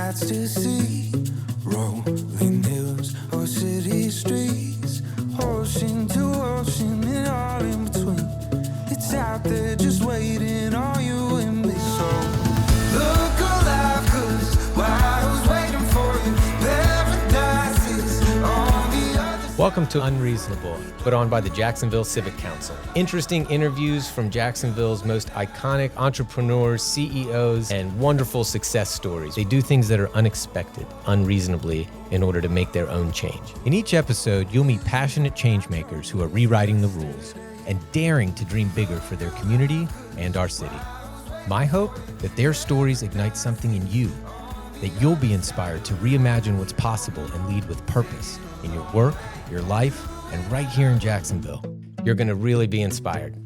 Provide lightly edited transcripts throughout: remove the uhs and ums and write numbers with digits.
sights to see, rolling hills or city streets, ocean to ocean and all in between. It's out there just waiting on you and me. So look alive, 'cause while I was waiting for you, paradise is on the other side. Welcome to Unreasonable, put on by the Jacksonville Civic Council. Interesting interviews from Jacksonville's most iconic entrepreneurs, CEOs, and wonderful success stories. They do things that are unexpected, unreasonably, in order to make their own change. In each episode, you'll meet passionate change makers who are rewriting the rules and daring to dream bigger for their community and our city. My hope that their stories ignite something in you, that you'll be inspired to reimagine what's possible and lead with purpose in your work, your life, and right here in Jacksonville. You're going to really be inspired.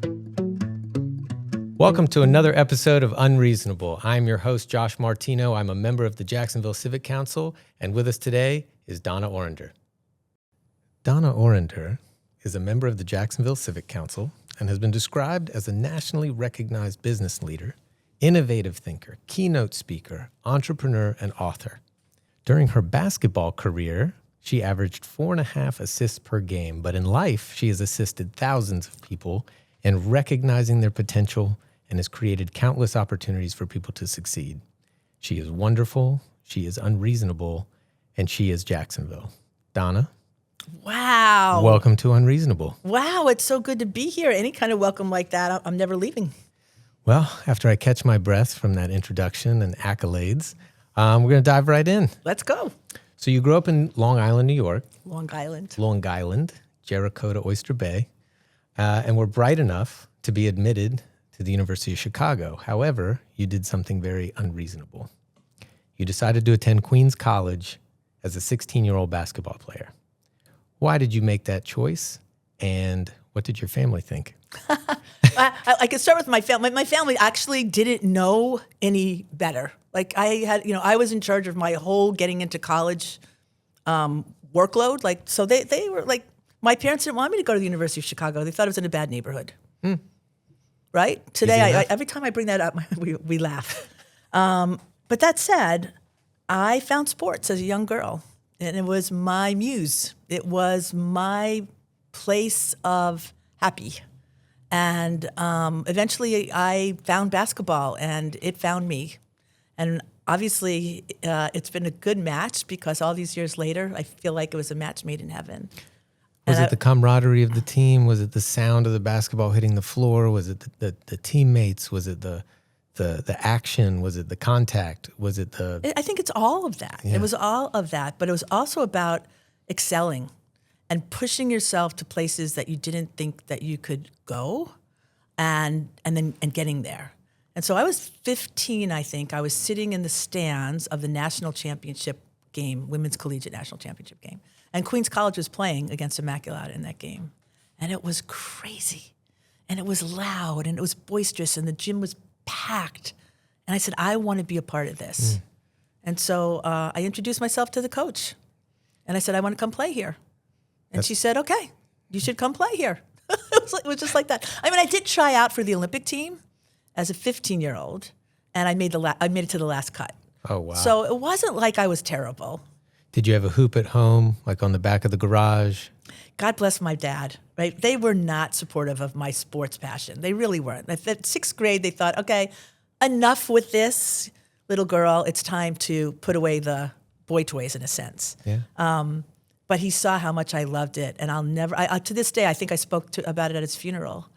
Welcome to another episode of Unreasonable. I'm your host, Josh Martino. I'm a member of the Jacksonville Civic Council, and with us today is Donna Orender. Donna Orender is a member of the Jacksonville Civic Council and has been described as a nationally recognized business leader, innovative thinker, keynote speaker, entrepreneur, and author. During her basketball career, she averaged 4.5 assists per game, but in life, she has assisted thousands of people in recognizing their potential and has created countless opportunities for people to succeed. She is wonderful, she is unreasonable, and she is Jacksonville. Donna? Wow. Welcome to Unreasonable. Wow, it's so good to be here. Any kind of welcome like that, I'm never leaving. Well, after I catch my breath from that introduction and accolades, we're going to dive right in. Let's go. So you grew up in Long Island, New York. Long Island, Jericho to Oyster Bay, and were bright enough to be admitted to the University of Chicago. However, you did something very unreasonable. You decided to attend Queens College as a 16-year-old basketball player. Why did you make that choice, and what did your family think? I can start with my family. My family actually didn't know any better. Like I was in charge of my whole getting into college workload. Like, so they were like, my parents didn't want me to go to the University of Chicago. They thought it was in a bad neighborhood. Right? Today, every time I bring that up, we laugh. But that said, I found sports as a young girl, and it was my muse. It was my place of happy. And eventually I found basketball and it found me. And obviously it's been a good match because all these years later, I feel like it was a match made in heaven. Was it the camaraderie of the team? Was it the sound of the basketball hitting the floor? Was it the teammates? Was it the action? Was it the contact? Was it the... I think it's all of that. Yeah. It was all of that, but it was also about excelling and pushing yourself to places that you didn't think that you could go, and getting there. And so I was 15, I think. I was sitting in the stands of the national championship game, women's collegiate national championship game. And Queens College was playing against Immaculata in that game. And it was crazy. And it was loud, and it was boisterous, and the gym was packed. And I said, I want to be a part of this. And so I introduced myself to the coach. And I said, I want to come play here. And she said, okay, you should come play here. It was just like that. I mean, I did try out for the Olympic team as a 15-year-old, and I made it to the last cut. Oh, wow. So it wasn't like I was terrible. Did you have a hoop at home, like on the back of the garage? God bless my dad, right? They were not supportive of my sports passion. They really weren't. At sixth grade, they thought, okay, enough with this, little girl. It's time to put away the boy toys in a sense. Yeah. But he saw how much I loved it, and to this day, I think I spoke about it at his funeral.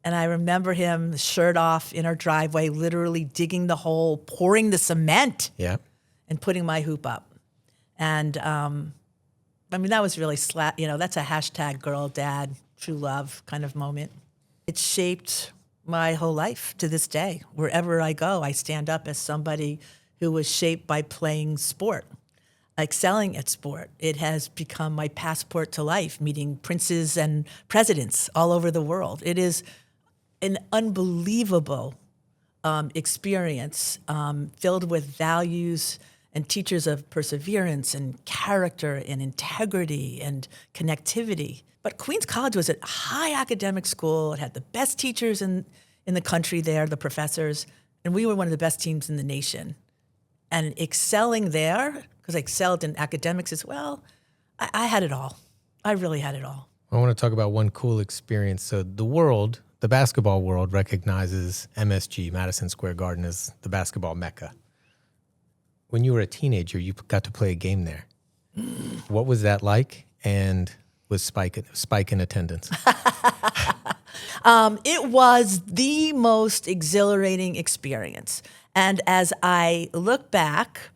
And I remember him, shirt off, in our driveway, literally digging the hole, pouring the cement, and putting my hoop up. And I mean, that was really that's a hashtag girl, dad, true love kind of moment. It shaped my whole life to this day. Wherever I go, I stand up as somebody who was shaped by playing sport. Excelling at sport. It has become my passport to life, meeting princes and presidents all over the world. It is an unbelievable experience filled with values and teachers of perseverance and character and integrity and connectivity. But Queens College was a high academic school. It had the best teachers in the country there, the professors, and we were one of the best teams in the nation. and excelling there, because I excelled in academics as well, I had it all. I really had it all. I want to talk about one cool experience. So the basketball world recognizes MSG, Madison Square Garden, as the basketball mecca. When you were a teenager, you got to play a game there. What was that like? And was Spike in attendance? It was the most exhilarating experience. And as I look back,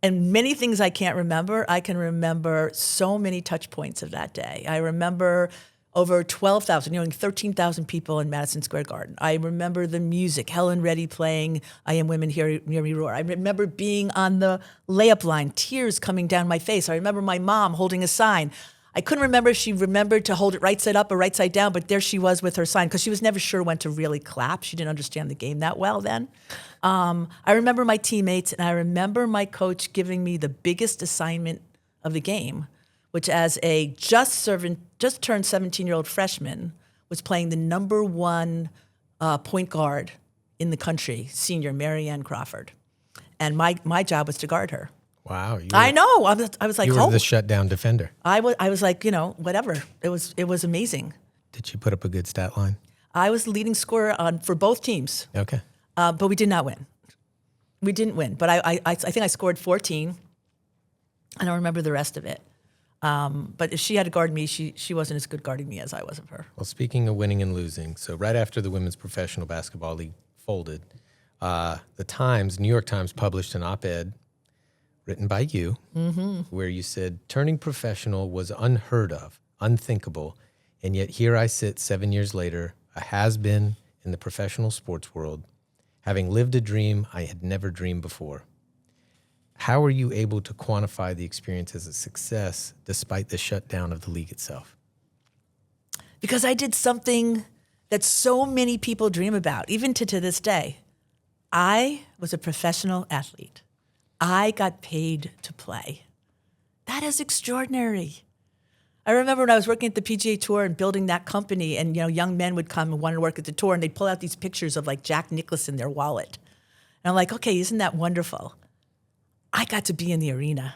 and many things I can't remember, I can remember so many touch points of that day. I remember over 12,000, 13,000 people in Madison Square Garden. I remember the music, Helen Reddy playing I Am Women, Hear Me Roar. I remember being on the layup line, tears coming down my face. I remember my mom holding a sign. I couldn't remember if she remembered to hold it right side up or right side down, but there she was with her sign, because she was never sure when to really clap. She didn't understand the game that well then. I remember my teammates, and I remember my coach giving me the biggest assignment of the game, which as a just turned 17-year-old freshman, was playing the number one point guard in the country, senior Marianne Crawford. And my job was to guard her. Wow. I know. I was like, you were the shutdown defender. I was like, whatever. It was amazing. Did you put up a good stat line? I was the leading scorer for both teams. Okay. But we did not win. We didn't win. But I think I scored 14. I don't remember the rest of it. But if she had to guard me, she wasn't as good guarding me as I was of her. Well, speaking of winning and losing, so right after the Women's Professional Basketball League folded, the New York Times published an op-ed written by you, where you said, turning professional was unheard of, unthinkable, and yet here I sit 7 years later, a has-been in the professional sports world, having lived a dream I had never dreamed before. How are you able to quantify the experience as a success despite the shutdown of the league itself? Because I did something that so many people dream about, even to this day. I was a professional athlete. I got paid to play. That is extraordinary. I remember when I was working at the PGA Tour and building that company, and young men would come and want to work at the tour, and they'd pull out these pictures of like Jack Nicklaus in their wallet. And I'm like, okay, isn't that wonderful? I got to be in the arena.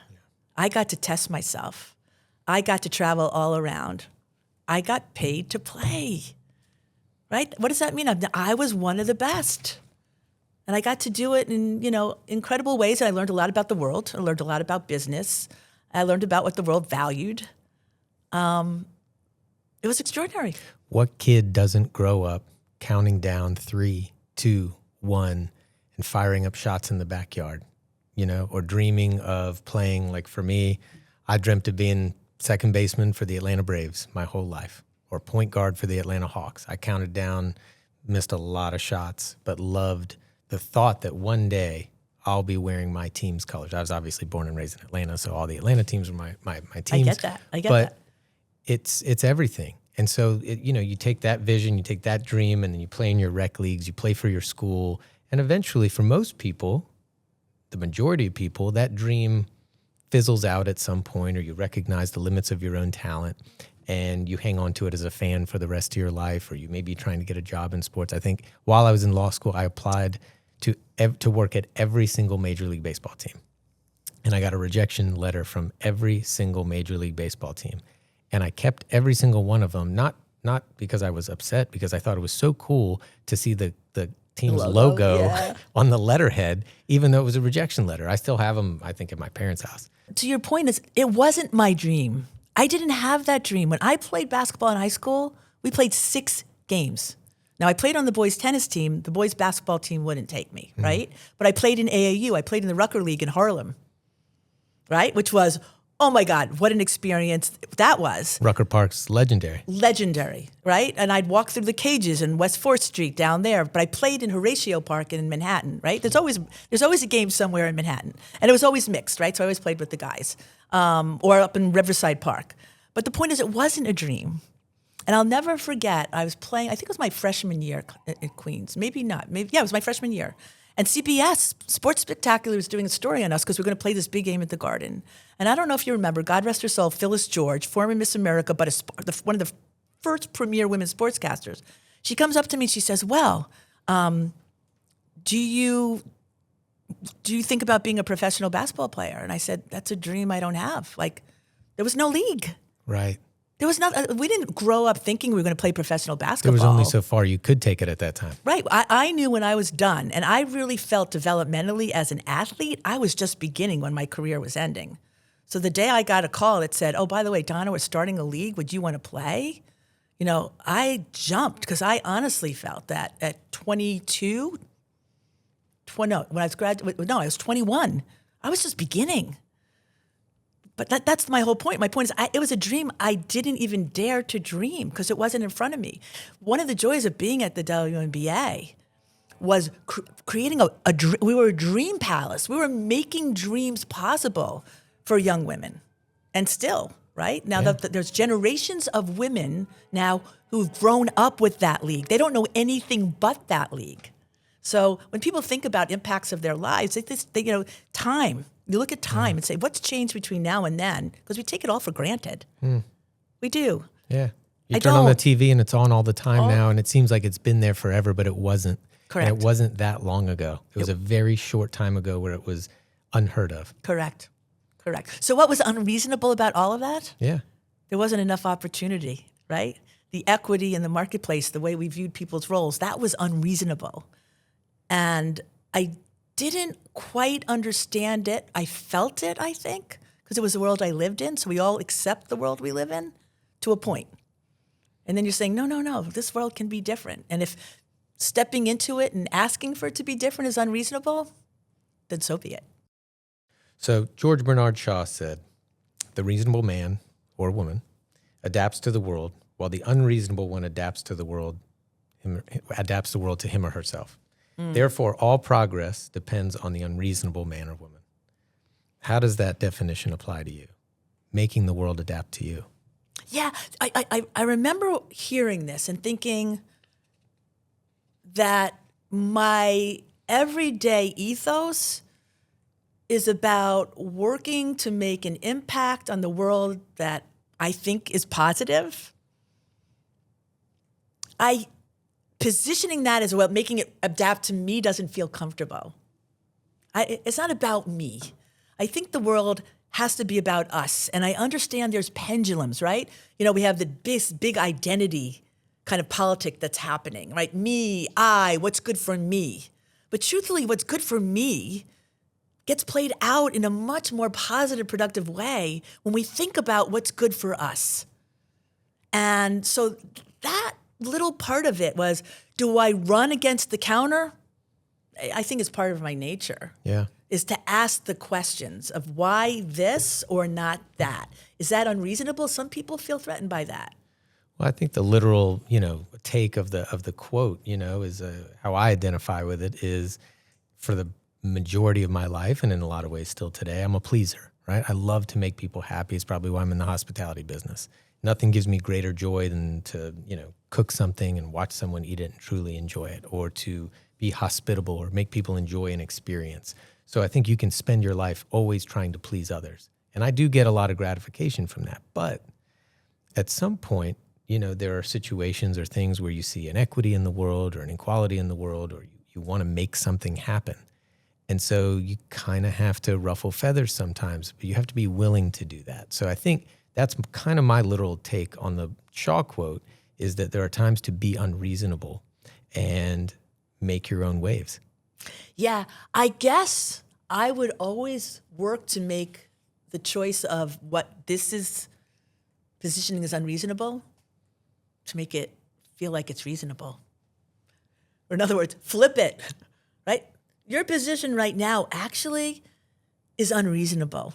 I got to test myself. I got to travel all around. I got paid to play, right? What does that mean? I was one of the best. And I got to do it in, incredible ways. And I learned a lot about the world. I learned a lot about business. I learned about what the world valued. It was extraordinary. What kid doesn't grow up counting down 3, 2, 1 and firing up shots in the backyard, or dreaming of playing? Like for me, I dreamt of being second baseman for the Atlanta Braves my whole life, or point guard for the Atlanta Hawks. I counted down, missed a lot of shots, but loved the thought that one day I'll be wearing my team's colors. I was obviously born and raised in Atlanta, so all the Atlanta teams were my teams. I get that. But it's everything. And so, you take that vision, you take that dream, and then you play in your rec leagues, you play for your school. And eventually, for most people, the majority of people, that dream fizzles out at some point, or you recognize the limits of your own talent and you hang on to it as a fan for the rest of your life, or you may be trying to get a job in sports. I think while I was in law school, I applied to work at every single Major League Baseball team. And I got a rejection letter from every single Major League Baseball team. And I kept every single one of them, not because I was upset, because I thought it was so cool to see the team's logo on the letterhead, even though it was a rejection letter. I still have them, I think, at my parents' house. To your point, it wasn't my dream. I didn't have that dream. When I played basketball in high school, we played 6 games. Now, I played on the boys' tennis team. The boys' basketball team wouldn't take me, right? But I played in AAU. I played in the Rucker League in Harlem, right? Which was, oh my God, what an experience that was. Rucker Park's legendary. Legendary, right? And I'd walk through the cages in West 4th Street down there. But I played in Horatio Park in Manhattan, right? There's always a game somewhere in Manhattan. And it was always mixed, right? So I always played with the guys. Or up in Riverside Park. But the point is, it wasn't a dream. And I'll never forget, I was playing, I think it was my freshman year at Queens. Maybe not. It was my freshman year. And CBS, Sports Spectacular, was doing a story on us because we're going to play this big game at the Garden. And I don't know if you remember, God rest her soul, Phyllis George, former Miss America, but one of the first premier women sportscasters. She comes up to me and she says, well, do you think about being a professional basketball player? And I said, that's a dream I don't have. Like, there was no league. Right. There was not. We didn't grow up thinking we were going to play professional basketball. There was only so far you could take it at that time. Right. I knew when I was done, and I really felt developmentally as an athlete, I was just beginning when my career was ending. So the day I got a call that said, oh, by the way, Donna, we're starting a league. Would you want to play? You know, I jumped because I honestly felt that at 22, when I was I was 21. I was just beginning. But that's my whole point. My point is it was a dream I didn't even dare to dream because it wasn't in front of me. One of the joys of being at the WNBA was creating we were a dream palace. We were making dreams possible for young women. And still, right? Now there's generations of women now who've grown up with that league. They don't know anything but that league. So when people think about impacts of their lives, time. You look at time and say, what's changed between now and then? Because we take it all for granted. We do. Yeah. You turn on the TV and it's on all the time now, and it seems like it's been there forever, but it wasn't. Correct. And it wasn't that long ago. It was a very short time ago where it was unheard of. Correct. So what was unreasonable about all of that? Yeah. There wasn't enough opportunity, right? The equity in the marketplace, the way we viewed people's roles, that was unreasonable. And I didn't quite understand it. I felt it, I think, because it was the world I lived in. So we all accept the world we live in to a point. And then you're saying, no, this world can be different. And if stepping into it and asking for it to be different is unreasonable, then so be it. So George Bernard Shaw said, the reasonable man or woman adapts to the world, while the unreasonable one adapts the world to him or herself. Therefore, all progress depends on the unreasonable man or woman. How does that definition apply to you? Making the world adapt to you. Yeah, I remember hearing this and thinking that my everyday ethos is about working to make an impact on the world that I think is positive. Positioning that as well, making it adapt to me doesn't feel comfortable. It's not about me. I think the world has to be about us. And I understand there's pendulums, right? You know, we have the big identity kind of politic that's happening, right? Me, I, what's good for me. But truthfully, what's good for me gets played out in a much more positive, productive way when we think about what's good for us. And so that little part of it was, do I run against the counter? I think it's part of my nature. Yeah. Is to ask the questions of why this or not that. Is that unreasonable? Some people feel threatened by that. Well, I think the literal, take of the quote, is how I identify with it is, for the majority of my life, and in a lot of ways still today, I'm a pleaser, right? I love to make people happy. It's probably why I'm in the hospitality business. Nothing gives me greater joy than to, cook something and watch someone eat it and truly enjoy it, or to be hospitable or make people enjoy an experience. So I think you can spend your life always trying to please others. And I do get a lot of gratification from that. But at some point, there are situations or things where you see inequity in the world or an inequality in the world, or you want to make something happen. And so you kind of have to ruffle feathers sometimes, but you have to be willing to do that. So I think that's kind of my literal take on the Shaw quote, is that there are times to be unreasonable and make your own waves. Yeah, I guess I would always work to make the choice of what this is positioning as unreasonable to make it feel like it's reasonable. Or in other words, flip it, right? Your position right now actually is unreasonable.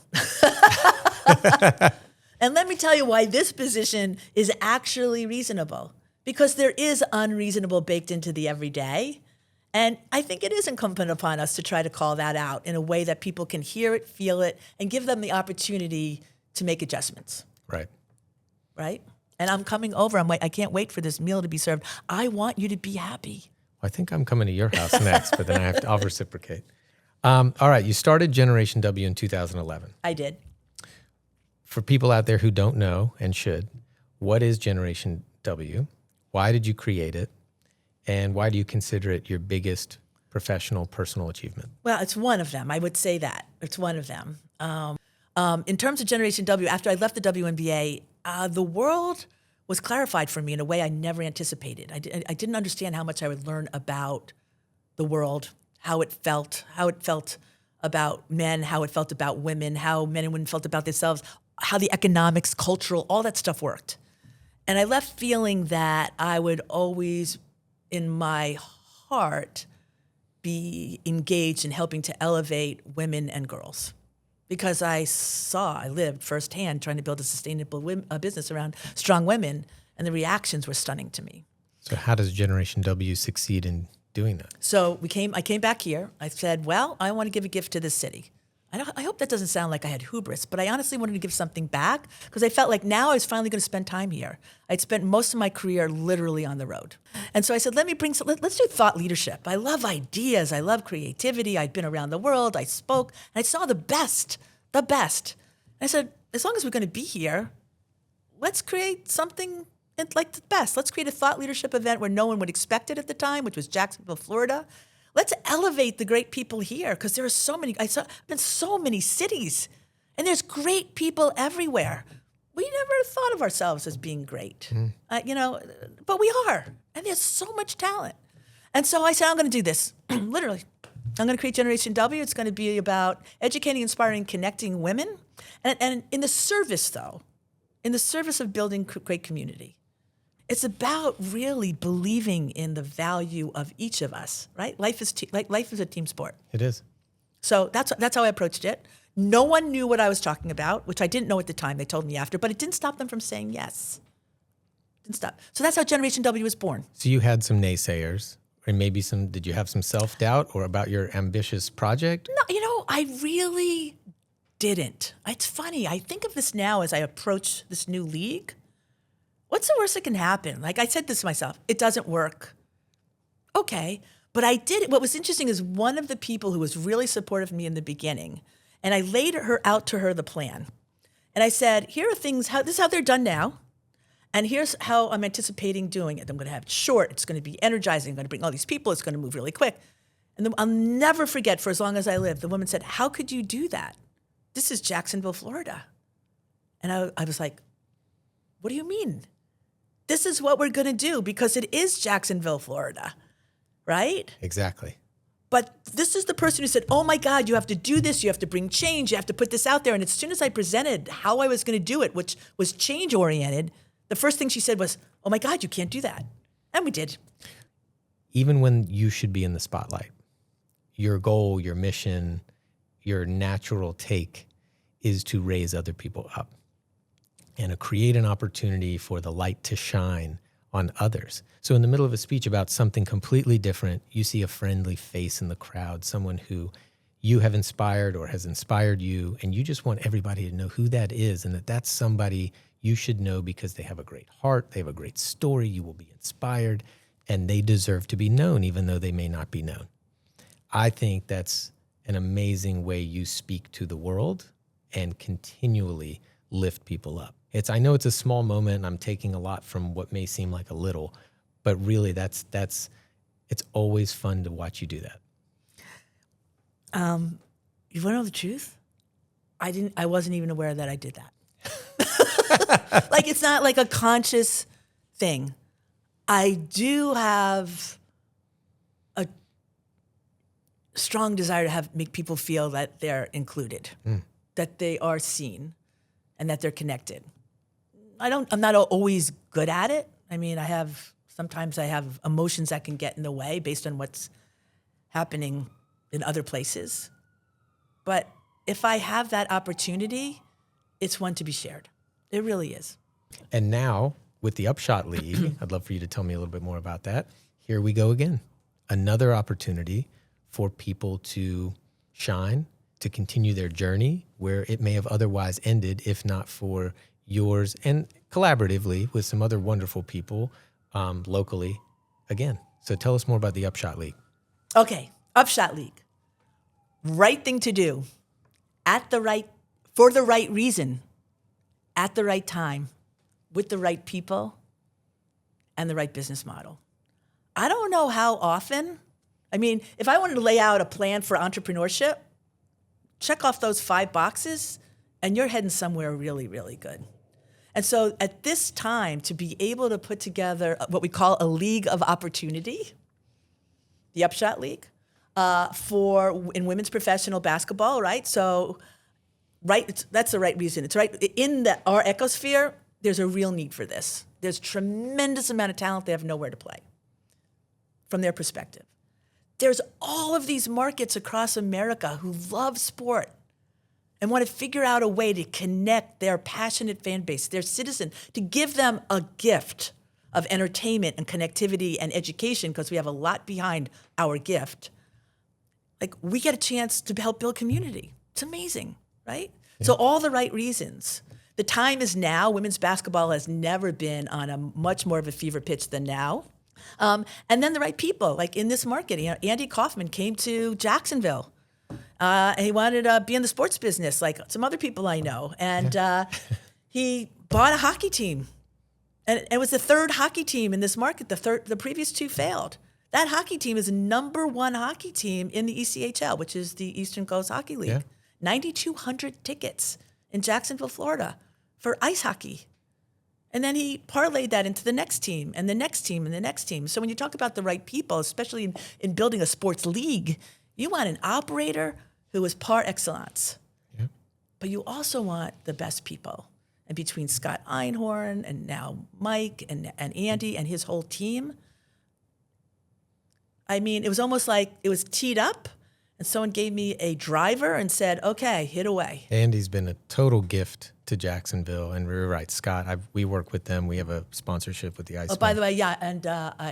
And let me tell you why this position is actually reasonable. Because there is unreasonable baked into the everyday. And I think it is incumbent upon us to try to call that out in a way that people can hear it, feel it, and give them the opportunity to make adjustments. Right. Right? And I'm coming over. I can't wait for this meal to be served. I want you to be happy. I think I'm coming to your house next, but then I'll reciprocate. All right, you started Generation W in 2011. I did. For people out there who don't know and should, what is Generation W? Why did you create it? And why do you consider it your biggest professional, personal achievement? Well, it's one of them. I would say that. It's one of them. In terms of Generation W, after I left the WNBA, the world was clarified for me in a way I never anticipated. I didn't understand how much I would learn about the world, how it felt about men, how it felt about women, how men and women felt about themselves, how the economics, cultural, all that stuff worked. And I left feeling that I would always, in my heart, be engaged in helping to elevate women and girls. Because I lived firsthand trying to build a sustainable business around strong women, and the reactions were stunning to me. So how does Generation W succeed in doing that? So I came back here. I said, well, I want to give a gift to this city. I hope that doesn't sound like I had hubris, but I honestly wanted to give something back because I felt like now I was finally going to spend time here. I'd spent most of my career literally on the road. And so I said, let's do thought leadership. I love ideas. I love creativity. I'd been around the world. I spoke, and I saw the best. And I said, as long as we're going to be here, let's create something like the best. Let's create a thought leadership event where no one would expect it at the time, which was Jacksonville, Florida. Let's elevate the great people here because there are so many. I've been so many cities, and there's great people everywhere. We never thought of ourselves as being great, but we are, and there's so much talent. And so I said, I'm going to do this, literally. I'm going to create Generation W. It's going to be about educating, inspiring, connecting women, and in the service, though, in the service of building great community. It's about really believing in the value of each of us, right? Life is a team sport. It is. So that's how I approached it. No one knew what I was talking about, which I didn't know at the time. They told me after, but it didn't stop them from saying yes. Didn't stop. So that's how Generation W was born. So you had some naysayers, or maybe did you have some self-doubt or about your ambitious project? No, I really didn't. It's funny. I think of this now as I approach this new league. What's the worst that can happen? Like I said this to myself, it doesn't work. Okay, but I did it. What was interesting is one of the people who was really supportive of me in the beginning, and I laid out to her the plan. And I said, here are things, this is how they're done now, and here's how I'm anticipating doing it. I'm going to have it short. It's going to be energizing. I'm going to bring all these people. It's going to move really quick. And then I'll never forget for as long as I live, the woman said, how could you do that? This is Jacksonville, Florida. And I was like, what do you mean? This is what we're going to do because it is Jacksonville, Florida, right? Exactly. But this is the person who said, oh my God, you have to do this. You have to bring change. You have to put this out there. And as soon as I presented how I was going to do it, which was change oriented, the first thing she said was, oh my God, you can't do that. And we did. Even when you should be in the spotlight, your goal, your mission, your natural take is to raise other people up and to create an opportunity for the light to shine on others. So in the middle of a speech about something completely different, you see a friendly face in the crowd, someone who you have inspired or has inspired you, and you just want everybody to know who that is and that that's somebody you should know because they have a great heart, they have a great story, you will be inspired, and they deserve to be known even though they may not be known. I think that's an amazing way you speak to the world and continually lift people up. I know it's a small moment and I'm taking a lot from what may seem like a little, but really it's always fun to watch you do that. You want to know the truth? I wasn't even aware that I did that. Like it's not like a conscious thing. I do have a strong desire to make people feel that they're included, that they are seen, and that they're connected. I'm not always good at it. I mean, sometimes I have emotions that can get in the way based on what's happening in other places. But if I have that opportunity, it's one to be shared. It really is. And now with the UpShot League, I'd love for you to tell me a little bit more about that. Here we go again. Another opportunity for people to shine, to continue their journey where it may have otherwise ended if not for yours and collaboratively with some other wonderful people locally again. So tell us more about the UpShot League. Okay, UpShot League. Right thing to do for the right reason, at the right time, with the right people and the right business model. I don't know how often I mean, if I wanted to lay out a plan for entrepreneurship, check off those 5 boxes, and you're heading somewhere really, really good. And so at this time, to be able to put together what we call a league of opportunity, the UpShot League, in women's professional basketball, right? So, that's the right reason. It's right in our ecosphere. There's a real need for this. There's tremendous amount of talent they have nowhere to play, from their perspective. There's all of these markets across America who love sport and want to figure out a way to connect their passionate fan base, their citizen, to give them a gift of entertainment and connectivity and education, because we have a lot behind our gift. Like, we get a chance to help build community. It's amazing, right? Yeah. So all the right reasons. The time is now. Women's basketball has never been on a much more of a fever pitch than now. And then the right people, like in this market. Andy Kaufmann came to Jacksonville. He wanted to be in the sports business, like some other people I know. And he bought a hockey team. And it was the 3rd hockey team in this market. The previous 2 failed. That hockey team is the #1 hockey team in the ECHL, which is the Eastern Coast Hockey League. Yeah. 9,200 tickets in Jacksonville, Florida for ice hockey. And then he parlayed that into the next team and the next team and the next team. So when you talk about the right people, especially in building a sports league, you want an operator who is par excellence. Yeah. But you also want the best people. And between Scott Einhorn and now Mike and Andy and his whole team, I mean, it was almost like it was teed up and someone gave me a driver and said, okay, hit away. Andy's been a total gift to Jacksonville. And you're right, Scott, we work with them. We have a sponsorship with the Iceman. Oh, by the way, yeah, and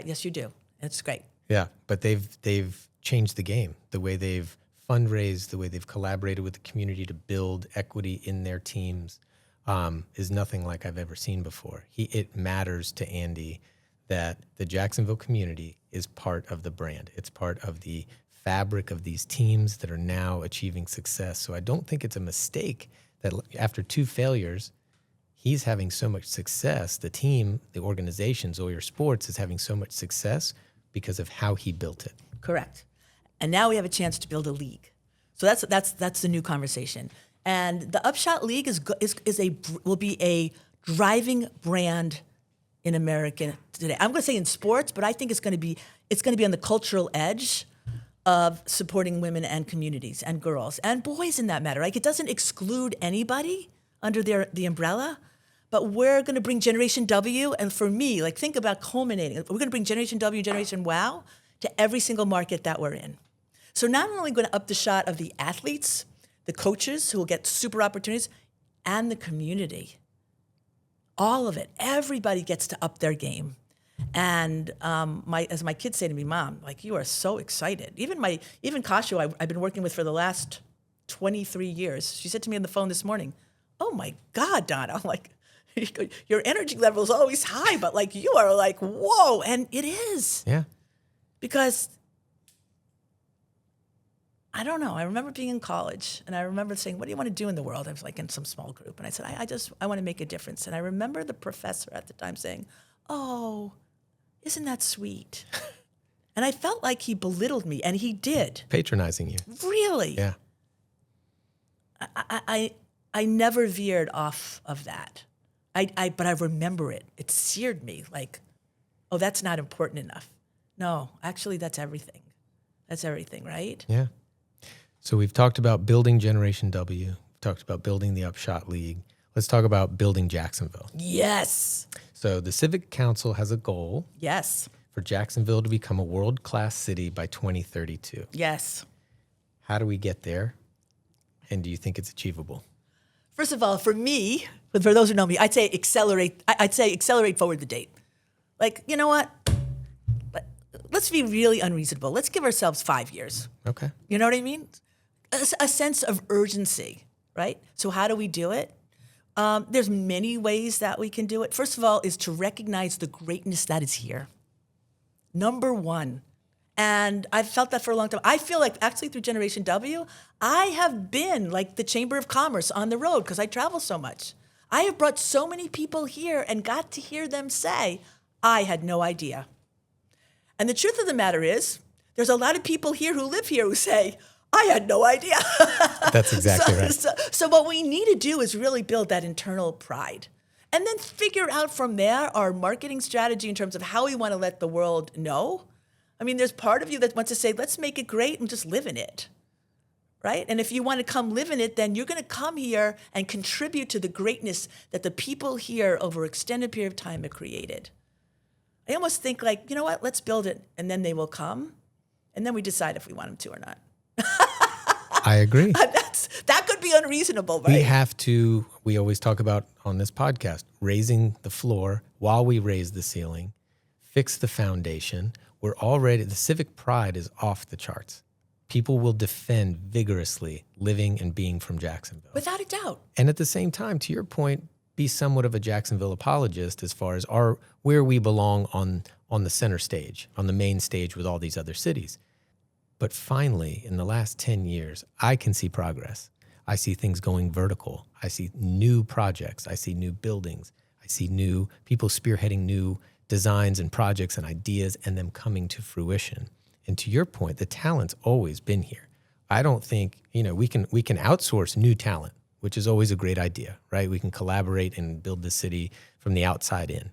yes, you do. It's great. Yeah, but they've changed the game, the way they've fundraised, the way they've collaborated with the community to build equity in their teams is nothing like I've ever seen before. It matters to Andy that the Jacksonville community is part of the brand. It's part of the fabric of these teams that are now achieving success. So I don't think it's a mistake that after 2 failures, he's having so much success. The team, the organization, Zoyer Sports, is having so much success because of how he built it. Correct. And now we have a chance to build a league. So that's the new conversation. And the UpShot League will be a driving brand in America today. I'm going to say in sports, but I think it's going to be on the cultural edge of supporting women and communities and girls and boys in that matter. Like, it doesn't exclude anybody under the umbrella, but we're going to bring Generation W. And for me, like, think about culminating. We're going to bring Generation W, Generation Wow to every single market that we're in. So not only going to up the shot of the athletes, the coaches who will get super opportunities, and the community. All of it. Everybody gets to up their game. And as my kids say to me, Mom, like, you are so excited. Even Kashu, I've been working with for the last 23 years. She said to me on the phone this morning, oh my God, Donna, I'm like, your energy level is always high, but like, you are like, whoa. And it is. Yeah. Because I don't know. I remember being in college, and I remember saying, what do you want to do in the world? I was like in some small group. And I said, I want to make a difference. And I remember the professor at the time saying, oh, isn't that sweet? And I felt like he belittled me, and he did. Patronizing you. Really? Yeah. I never veered off of that. But I remember it. It seared me like, oh, that's not important enough. No, actually, that's everything. That's everything, right? Yeah. So we've talked about building Generation W. We've talked about building the UpShot League. Let's talk about building Jacksonville. Yes. So the Civic Council has a goal. Yes. For Jacksonville to become a world-class city by 2032. Yes. How do we get there? And do you think it's achievable? First of all, for me, for those who know me, I'd say accelerate forward the date. Like, you know what? Let's be really unreasonable. Let's give ourselves 5 years. Okay. You know what I mean? A sense of urgency, right? So how do we do it? There's many ways that we can do it. First of all is to recognize the greatness that is here. Number one. And I've felt that for a long time. I feel like actually through Generation W, I have been like the Chamber of Commerce on the road because I travel so much. I have brought so many people here and got to hear them say, I had no idea. And the truth of the matter is, There's a lot of people here who live here who say, I had no idea. That's exactly right. So what we need to do is really build that internal pride. And then figure out from there our marketing strategy in terms of how we want to let the world know. I mean, there's part of you that wants to say, let's make it great and just live in it, right? And if you want to come live in it, then you're going to come here and contribute to the greatness that the people here over an extended period of time have created. I almost think like, you know what, let's build it, and then they will come, and then we decide if we want them to or not. I agree. That could be unreasonable, right? We always talk about on this podcast, raising the floor while we raise the ceiling, fix the foundation. The civic pride is off the charts. People will defend vigorously living and being from Jacksonville. Without a doubt. And at the same time, to your point, be somewhat of a Jacksonville apologist as far as where we belong on the center stage, on the main stage with all these other cities. But finally, in the last 10 years, I can see progress. I see things going vertical. I see new projects. I see new buildings. I see new people spearheading new designs and projects and ideas and them coming to fruition. And to your point, the talent's always been here. I don't think, we can outsource new talent, which is always a great idea, right? We can collaborate and build the city from the outside in.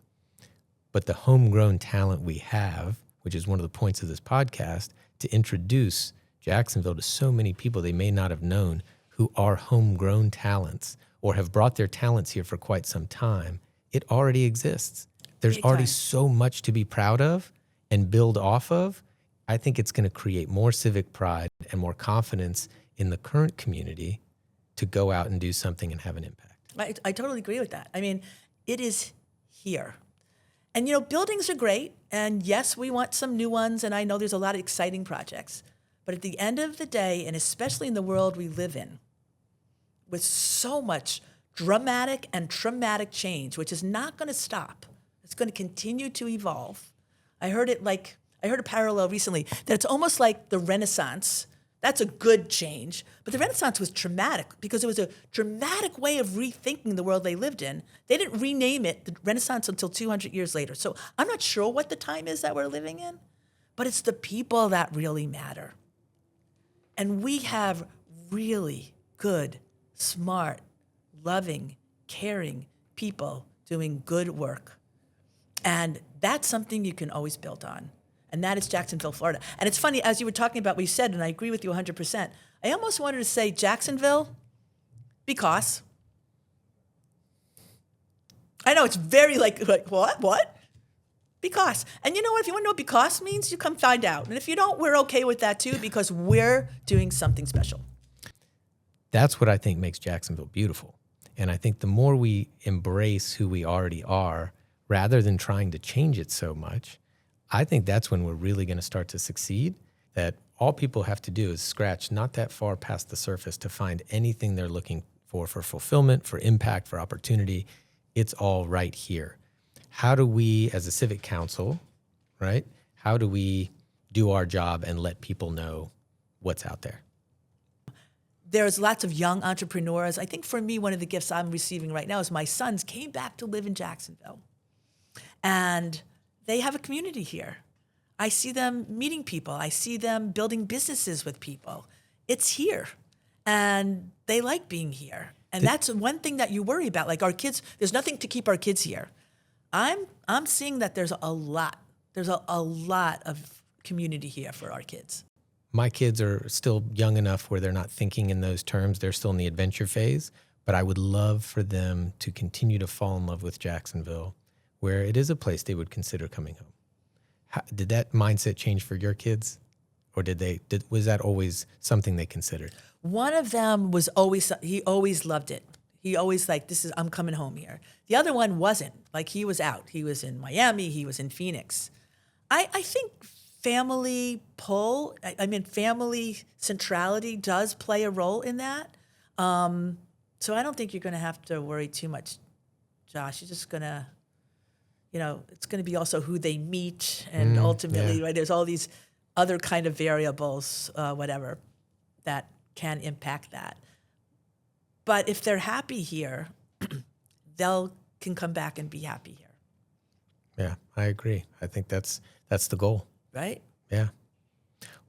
But the homegrown talent we have, which is one of the points of this podcast, to introduce Jacksonville to so many people they may not have known who are homegrown talents or have brought their talents here for quite some time, it already exists. There's already so much to be proud of and build off of. I think it's going to create more civic pride and more confidence in the current community to go out and do something and have an impact. I totally agree with that. I mean, it is here. And, buildings are great. And yes, we want some new ones. And I know there's a lot of exciting projects. But at the end of the day, and especially in the world we live in, with so much dramatic and traumatic change, which is not going to stop, it's going to continue to evolve. I heard a parallel recently that it's almost like the Renaissance. That's a good change. But the Renaissance was traumatic because it was a dramatic way of rethinking the world they lived in. They didn't rename it the Renaissance until 200 years later. So I'm not sure what the time is that we're living in, but it's the people that really matter. And we have really good, smart, loving, caring people doing good work. And that's something you can always build on. And that is Jacksonville, Florida. And it's funny, as you were talking about what you said, and I agree with you 100%, I almost wanted to say Jacksonville because. I know it's very like what? Because. And you know what? If you want to know what because means, you come find out. And if you don't, we're okay with that too, because we're doing something special. That's what I think makes Jacksonville beautiful. And I think the more we embrace who we already are, rather than trying to change it so much, I think that's when we're really going to start to succeed, that all people have to do is scratch not that far past the surface to find anything they're looking for fulfillment, for impact, for opportunity. It's all right here. How do we, as a civic council, right, how do we do our job and let people know what's out there? There's lots of young entrepreneurs. I think for me, one of the gifts I'm receiving right now is my sons came back to live in Jacksonville. And they have a community here. I see them meeting people. I see them building businesses with people. It's here. And they like being here. And that's one thing that you worry about. Like our kids, there's nothing to keep our kids here. I'm seeing that there's a lot. There's a lot of community here for our kids. My kids are still young enough where they're not thinking in those terms. They're still in the adventure phase. But I would love for them to continue to fall in love with Jacksonville, where it is a place they would consider coming home. Did that mindset change for your kids? Or was that always something they considered? One of them he always loved it. He always I'm coming home here. The other one wasn't. Like he was out. He was in Miami. He was in Phoenix. I think family family centrality does play a role in that. So I don't think you're going to have to worry too much, Josh. You're just going to, it's going to be also who they meet and ultimately, right, there's all these other kind of variables, whatever, that can impact that. But if they're happy here, can come back and be happy here. Yeah, I agree. I think that's the goal. Right? Yeah.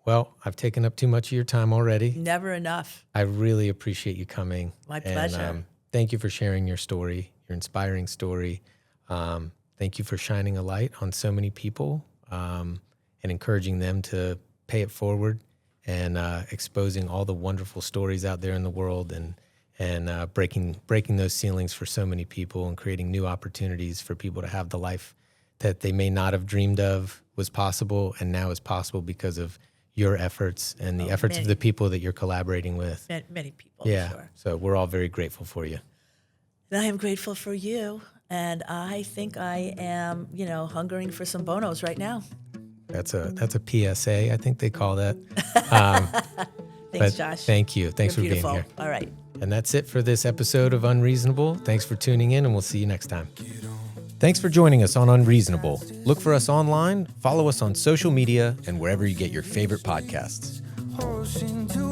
Well, I've taken up too much of your time already. Never enough. I really appreciate you coming. My pleasure. And, thank you for sharing your story, your inspiring story. Thank you for shining a light on so many people and encouraging them to pay it forward and exposing all the wonderful stories out there in the world and breaking those ceilings for so many people and creating new opportunities for people to have the life that they may not have dreamed of was possible and now is possible because of your efforts and the efforts of the people that you're collaborating with. Many people, Yeah. sure. So we're all very grateful for you. And I am grateful for you. And I think I am, hungering for some bonos right now. That's a PSA, I think they call that. Thanks, Josh. Thank you. Thanks You're for beautiful. being here. All right. And that's it for this episode of Unreasonable. Thanks for tuning in, and we'll see you next time. Thanks for joining us on Unreasonable. Look for us online, follow us on social media, and wherever you get your favorite podcasts. Ocean to